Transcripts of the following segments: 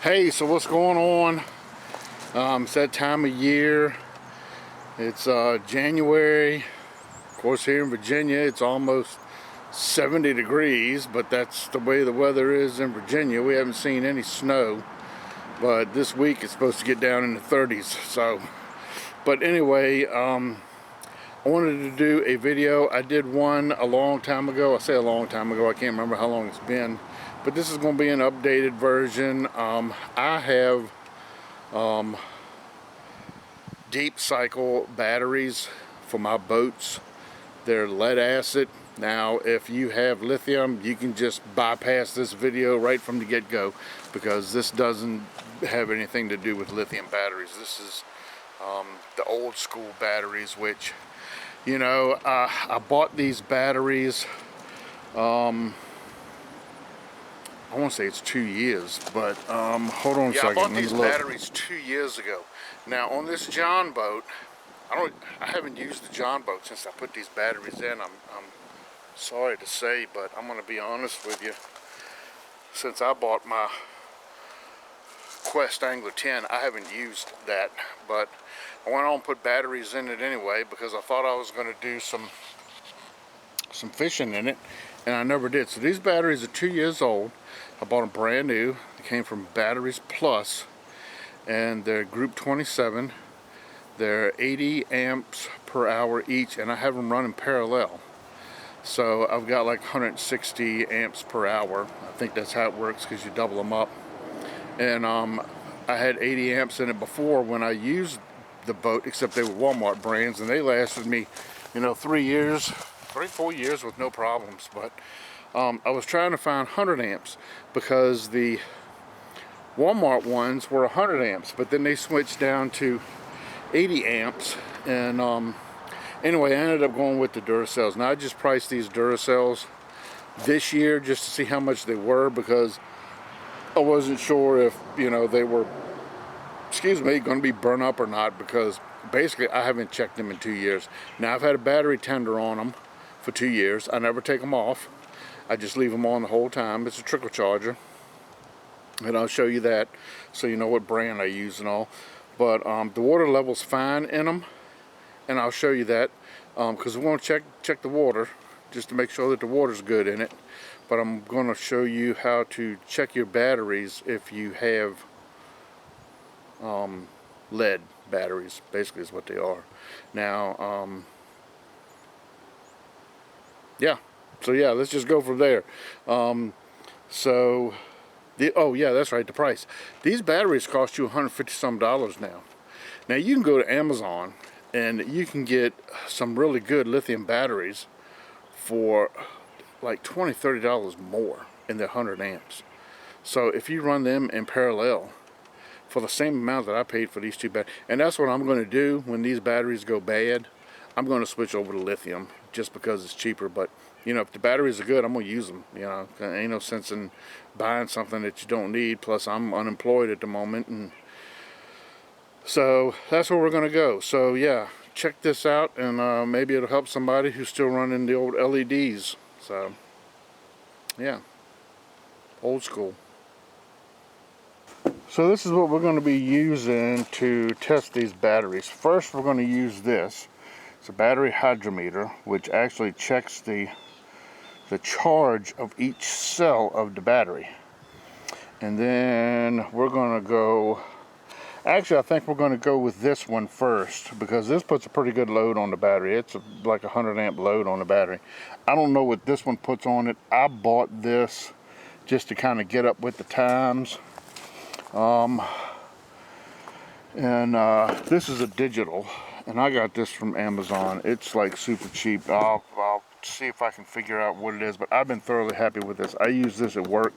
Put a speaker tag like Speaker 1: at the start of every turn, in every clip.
Speaker 1: Hey, so what's going on? It's that time of year. It's January. Of course, here in Virginia, it's almost 70 degrees, but that's the way the weather is in Virginia. We haven't seen any snow, but this week it's supposed to get down in the 30s. So, but anyway, I wanted to do a video. I did one a long time ago. I say a long time ago. I can't remember how long it's been. But this is going to be an updated version. I have deep cycle batteries for my boats. They're lead acid. Now, if you have lithium, you can just bypass this video right from the get-go, because this doesn't have anything to do with lithium batteries. This is the old school batteries, which, you know, I bought these batteries, I want to say it's 2 years, but hold on a second.
Speaker 2: I bought these batteries 2 years ago.
Speaker 1: Now on this John boat, I haven't used the John boat since I put these batteries in. I'm sorry to say, but I'm going to be honest with you. Since I bought my Quest Angler 10, I haven't used that, but I went on and put batteries in it anyway because I thought I was going to do some fishing in it, and I never did. So these batteries are 2 years old. I bought them brand new. They came from Batteries Plus, and they're Group 27. They're 80 amps per hour each, and I have them running parallel. So I've got like 160 amps per hour. I think that's how it works, because you double them up. And I had 80 amps in it before when I used the boat, except they were Walmart brands, and they lasted me, you know, 4 years with no problems. But I was trying to find 100 amps because the Walmart ones were 100 amps, but then they switched down to 80 amps. And anyway, I ended up going with the Duracells. Now I just priced these Duracells this year just to see how much they were, because I wasn't sure if, you know, they were, going to be burnt up or not, because basically I haven't checked them in 2 years. Now I've had a battery tender on them for 2 years. I never take them off. I just leave them on the whole time. It's a trickle charger, and I'll show you that so you know what brand I use and all. But the water level's fine in them, and I'll show you that because we want to check the water just to make sure that the water's good in it. But I'm going to show you how to check your batteries if you have lead batteries, basically is what they are. Now, yeah. So yeah, let's just go from there. Oh yeah, that's right, the price. These batteries cost you $150 some now. Now you can go to Amazon and you can get some really good lithium batteries for like $20–30 more, and they're 100 amps. So if you run them in parallel for the same amount that I paid for these two batteries, and that's what I'm going to do when these batteries go bad, I'm going to switch over to lithium just because it's cheaper. But you know, if the batteries are good, I'm going to use them. You know, ain't no sense in buying something that you don't need. Plus, I'm unemployed at the moment, and so that's where we're going to go. So yeah, check this out, and maybe it'll help somebody who's still running the old LEDs. So yeah, old school. So this is what we're going to be using to test these batteries. First, we're going to use this. It's a battery hydrometer, which actually checks the charge of each cell of the battery. And then we're going to go, actually I think we're going to go with this one first, because this puts a pretty good load on the battery. It's like 100 amp load on the battery. I don't know what this one puts on it. I bought this just to kind of get up with the times. This is a digital, and I got this from Amazon. It's like super cheap. I'll see if I can figure out what it is, but I've been thoroughly happy with this. I use this at work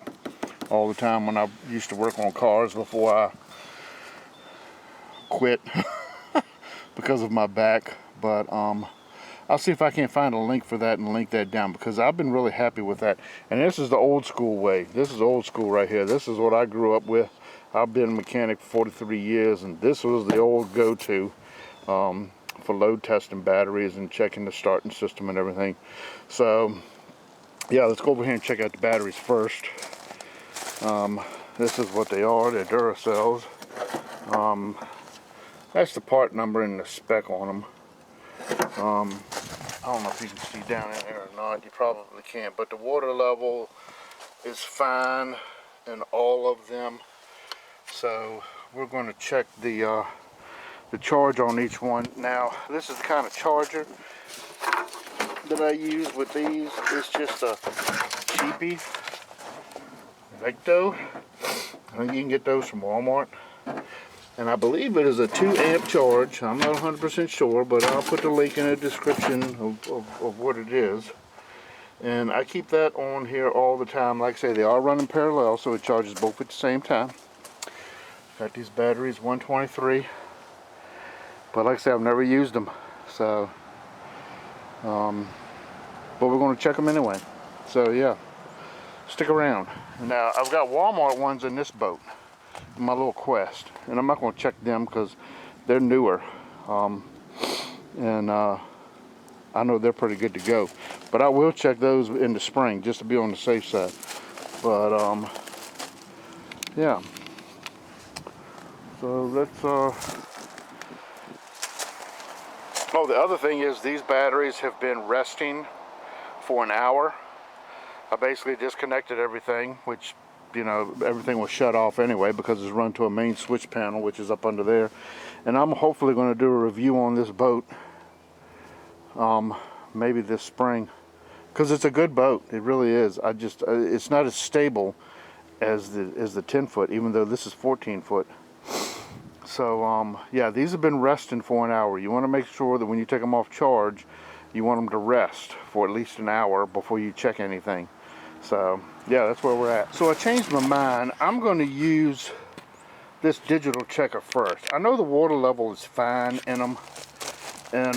Speaker 1: all the time when I used to work on cars before I quit because of my back. But I'll see if I can find a link for that and link that down, because I've been really happy with that. And this is the old school way. This is old school right here. This is what I grew up with. I've been a mechanic for 43 years, and this was the old go-to for load testing batteries and checking the starting system and everything. So yeah, let's go over here and check out the batteries first. This is what they are. They're Duracells. That's the part number and the spec on them. I don't know if you can see down in there or not. You probably can't, but the water level is fine in all of them. So we're going to check the charge on each one. Now, this is the kind of charger that I use with these. It's just a cheapie Vecto. I think you can get those from Walmart. And I believe it is a 2 amp charge. I'm not 100% sure, but I'll put the link in the description of what it is. And I keep that on here all the time. Like I say, they are running parallel, so it charges both at the same time. Got these batteries, 123. But like I say, I've never used them. So, but we're going to check them anyway. So yeah, stick around. Now, I've got Walmart ones in this boat, in my little Quest. And I'm not going to check them because they're newer. I know they're pretty good to go. But I will check those in the spring just to be on the safe side. But, yeah. So let's, oh, the other thing is these batteries have been resting for an hour. I basically disconnected everything, which, you know, everything was shut off anyway because it's run to a main switch panel, which is up under there. And I'm hopefully going to do a review on this boat, maybe this spring, because it's a good boat. It really is. It's not as stable as the 10 foot, even though this is 14 foot. So yeah, these have been resting for an hour. You want to make sure that when you take them off charge, you want them to rest for at least an hour before you check anything. So yeah, that's where we're at. So I changed my mind. I'm going to use this digital checker first. I know the water level is fine in them, and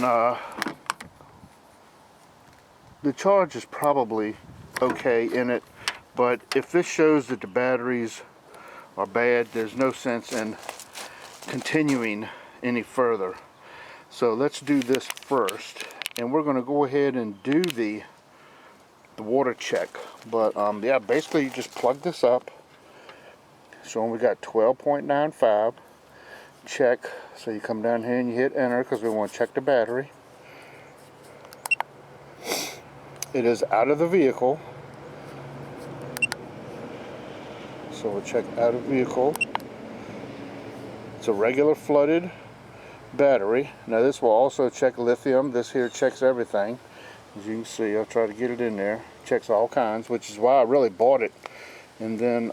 Speaker 1: the charge is probably okay in it, but if this shows that the batteries are bad, there's no sense in continuing any further. So let's do this first, and we're going to go ahead and do the water check. But yeah, basically you just plug this up, showing we got 12.95. check. So you come down here and you hit enter because we want to check the battery. It is out of the vehicle, so we'll check out of vehicle. It's a regular flooded battery. Now this will also check lithium. This here checks everything. As you can see, I'll try to get it in there. Checks all kinds, which is why I really bought it. And then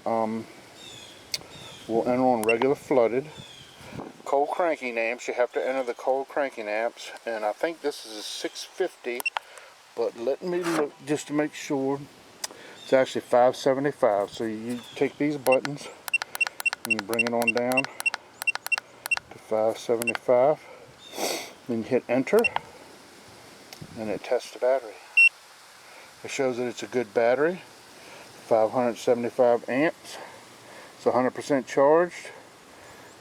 Speaker 1: we'll enter on regular flooded. Cold cranking amps, you have to enter the cold cranking amps, and I think this is a 650, but let me look just to make sure. It's actually 575. So you take these buttons and you bring it on down to 575, then you hit enter, and it tests the battery. It shows that it's a good battery, 575 amps. It's 100% charged.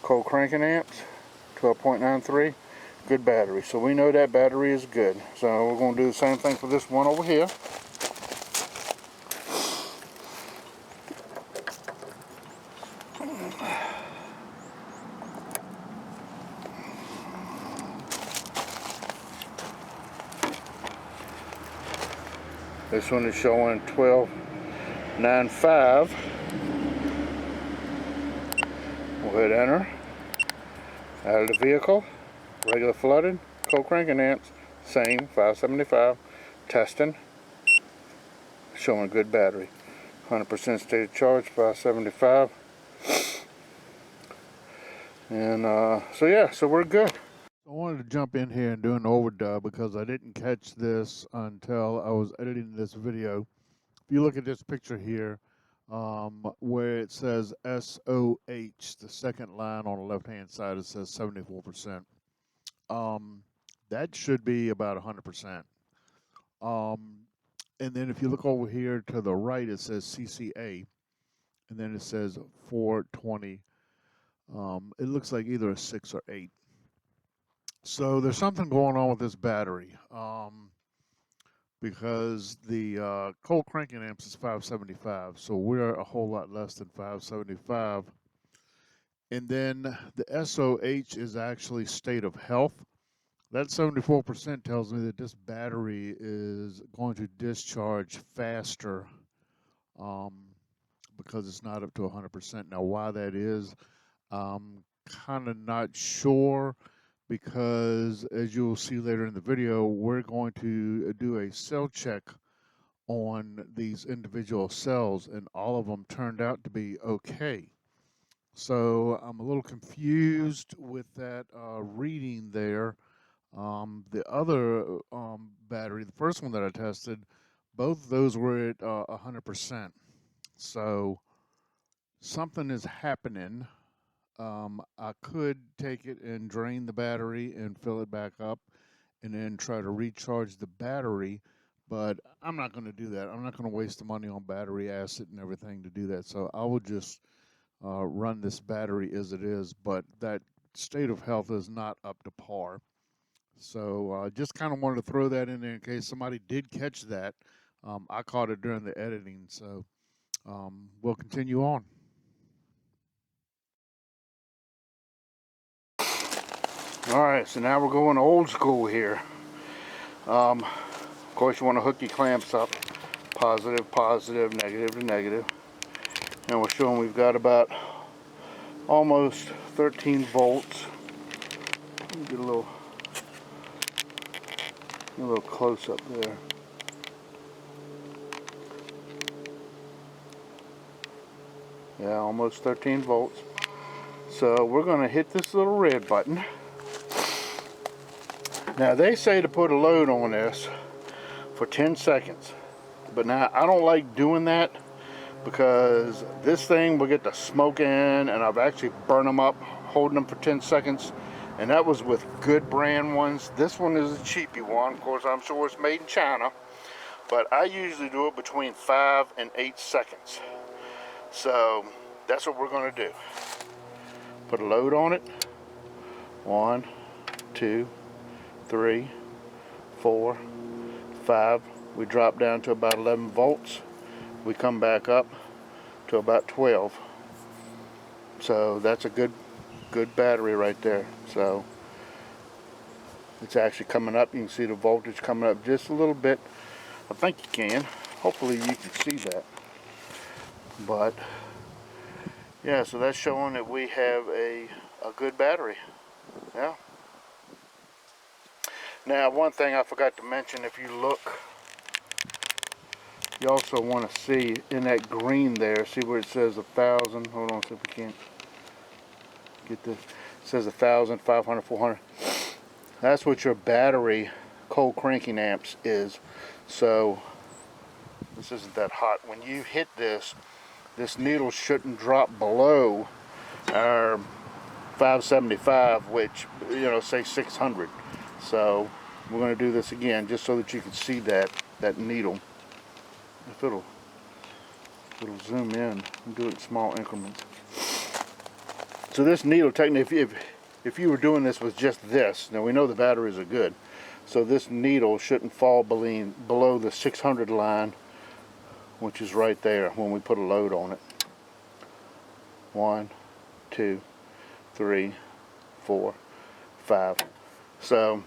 Speaker 1: Cold cranking amps, 12.93. Good battery. So we know that battery is good. So we're going to do the same thing for this one over here. This one is showing 12.95. We'll hit enter. Out of the vehicle, regular flooded, cold cranking amps, same, 575. Testing, showing good battery. 100% state of charge, 575. And so yeah, so we're good. I wanted to jump in here and do an overdub because I didn't catch this until I was editing this video. If you look at this picture here, where it says SOH, the second line on the left-hand side, it says 74%. That should be about 100%. And then if you look over here to the right, it says CCA, and then it says 420. It looks like either a 6 or 8. So there's something going on with this battery. because the cold cranking amps is 575, so we're a whole lot less than 575. And then the SOH is actually state of health. That 74% tells me that this battery is going to discharge faster because it's not up to 100%. Now, why that is, I'm kind of not sure, because as you will see later in the video, we're going to do a cell check on these individual cells, and all of them turned out to be okay. So I'm a little confused with that reading there. The other battery, the first one that I tested, both of those were at 100%. So something is happening. I could take it and drain the battery and fill it back up and then try to recharge the battery, but I'm not going to do that. I'm not going to waste the money on battery acid and everything to do that. So I will just run this battery as it is, but that state of health is not up to par. So I just kind of wanted to throw that in there in case somebody did catch that. I caught it during the editing, so we'll continue on. All right, so now we're going old school here. Of course, you want to hook your clamps up, positive, positive, negative to negative. And we're showing we've got about almost 13 volts. Get a little close up there. Yeah, almost 13 volts. So we're going to hit this little red button. Now they say to put a load on this for 10 seconds. But now I don't like doing that because this thing will get the smoke in, and I've actually burned them up holding them for 10 seconds. And that was with good brand ones. This one is a cheapy one. Of course, I'm sure it's made in China. But I usually do it between 5 and 8 seconds. So that's what we're going to do. Put a load on it. 1, 2, 3, 4, 5. We drop down to about 11 volts. We come back up to about 12. So that's a good battery right there. So it's actually coming up. You can see the voltage coming up just a little bit. I think you can. Hopefully you can see that. But yeah, so that's showing that we have a good battery. Yeah. Now, one thing I forgot to mention, if you look, you also want to see in that green there, see where it says 1,000. Hold on, see if we can't get this. It says 1,000, 500, 400. That's what your battery cold cranking amps is. So this isn't that hot. When you hit this needle shouldn't drop below our 575, which, you know, say 600. So we're going to do this again just so that you can see that needle. If it'll zoom in and do it in small increments. So this needle, technically, if you were doing this with just this, now we know the batteries are good, so this needle shouldn't fall below the 600 line, which is right there when we put a load on it. 1, 2, 3, 4, 5. So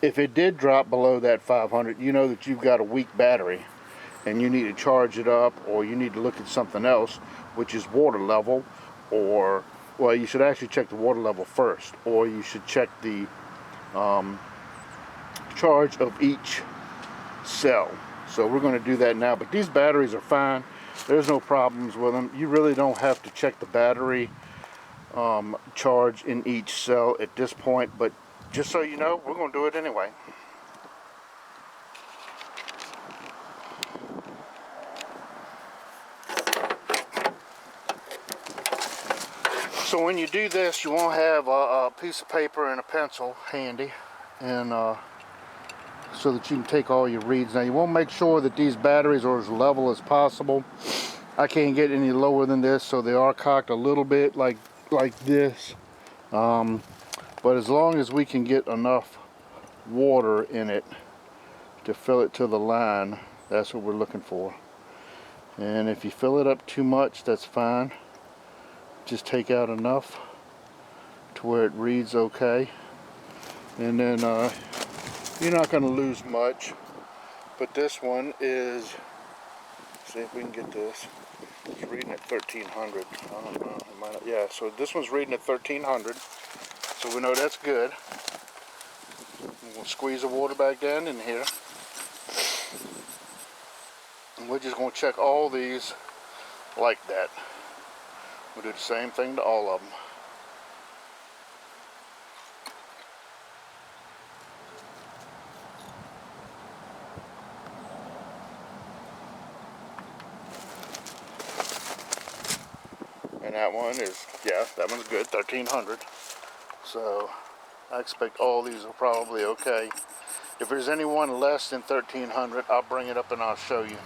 Speaker 1: if it did drop below that 500, you know that you've got a weak battery and you need to charge it up, or you need to look at something else, which is water level, or, well, you should actually check the water level first, or you should check the charge of each cell. So we're going to do that now, but these batteries are fine. There's no problems with them. You really don't have to check the battery charge in each cell at this point, but just so you know, we're going to do it anyway. So when you do this, you want to have a piece of paper and a pencil handy, and so that you can take all your reads. Now you want to make sure that these batteries are as level as possible. I can't get any lower than this, so they are cocked a little bit like this. But as long as we can get enough water in it to fill it to the line. That's what we're looking for. And if you fill it up too much, that's fine. Just take out enough to where it reads okay. And then you're not going to lose much. But this one is, see if we can get this. It's reading at 1300. I don't know. It might not, yeah, so this one's reading at 1300. So we know that's good. We'll squeeze the water back down in here. And we're just going to check all these like that. We'll do the same thing to all of them. And that one is, yeah, that one's good, 1300. So I expect all these are probably okay. If there's any one less than 1300, I'll bring it up and I'll show you.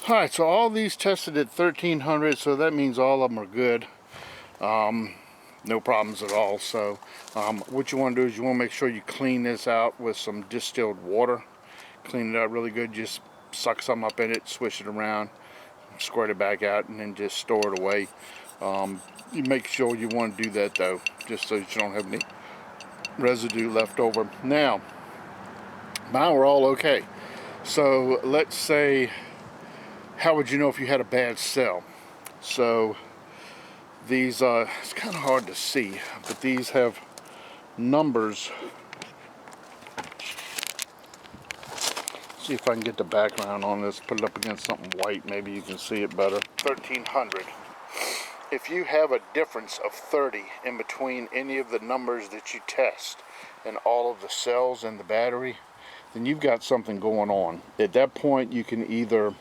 Speaker 1: Alright, so all these tested at 1300, so that means all of them are good. No problems at all. So what you want to do is you want to make sure you clean this out with some distilled water. Clean it out really good. Just suck some up in it, swish it around, squirt it back out, and then just store it away. You make sure you want to do that though, just so you don't have any residue left over. Now, mine were all okay. So let's say, how would you know if you had a bad cell? So these, it's kind of hard to see, but these have numbers. See if I can get the background on this, put it up against something white, maybe you can see it better. 1300. If you have a difference of 30 in between any of the numbers that you test and all of the cells in the battery, then you've got something going on. At that point, you can either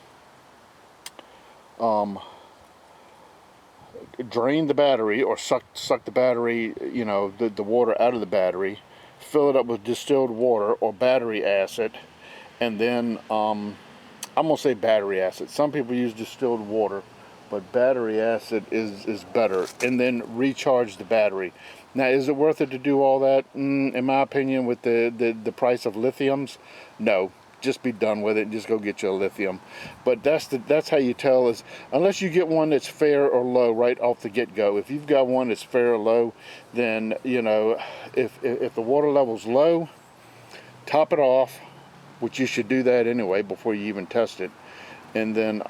Speaker 1: drain the battery or suck the battery, you know, the water out of the battery, fill it up with distilled water or battery acid, and then I'm gonna say battery acid. Some people use distilled water, but battery acid is better, and then recharge the battery. Now, is it worth it to do all that? In my opinion, with the price of lithiums, no. Just be done with it and just go get you a lithium. But that's how you tell, is unless you get one that's fair or low right off the get-go. If you've got one that's fair or low, then you know, if the water level's low, top it off, which you should do that anyway before you even test it, and then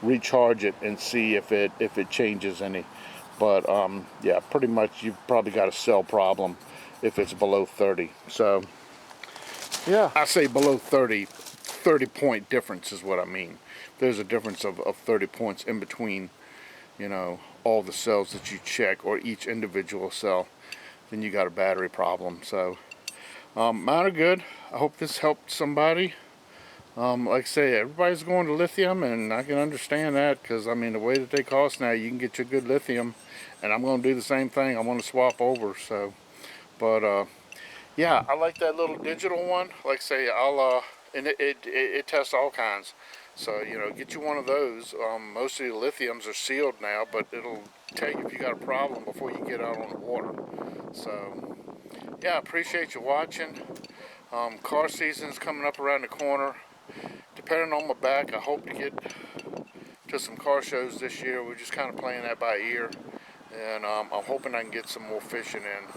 Speaker 1: recharge it and see if it changes any. But yeah, pretty much you've probably got a cell problem if it's below 30. So yeah, I say below 30 point difference is what I mean. There's a difference of 30 points in between, you know, all the cells that you check, or each individual cell, then you got a battery problem. So mine are good. I hope this helped somebody. Like I say, everybody's going to lithium, and I can understand that, because I mean, the way that they cost now, you can get you good lithium, and I'm going to do the same thing. I want to swap over. So, but yeah, I like that little digital one. Like I say, I'll and it tests all kinds. So you know, get you one of those. Most of the lithiums are sealed now, but it'll tell you if you got a problem before you get out on the water. So yeah, I appreciate you watching. Car season's coming up around the corner. Depending on my back, I hope to get to some car shows this year. We're just kind of playing that by ear, and I'm hoping I can get some more fishing in.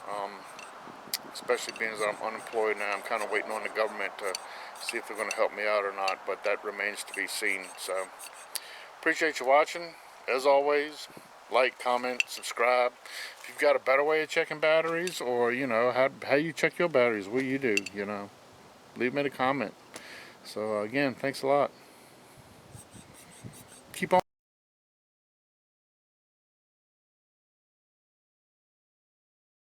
Speaker 1: Especially being as I'm unemployed now, I'm kind of waiting on the government to see if they're going to help me out or not, but that remains to be seen. So, appreciate you watching. As always, like, comment, subscribe. If you've got a better way of checking batteries, or you know how you check your batteries, what you do, you know, leave me a comment. So again, thanks a lot.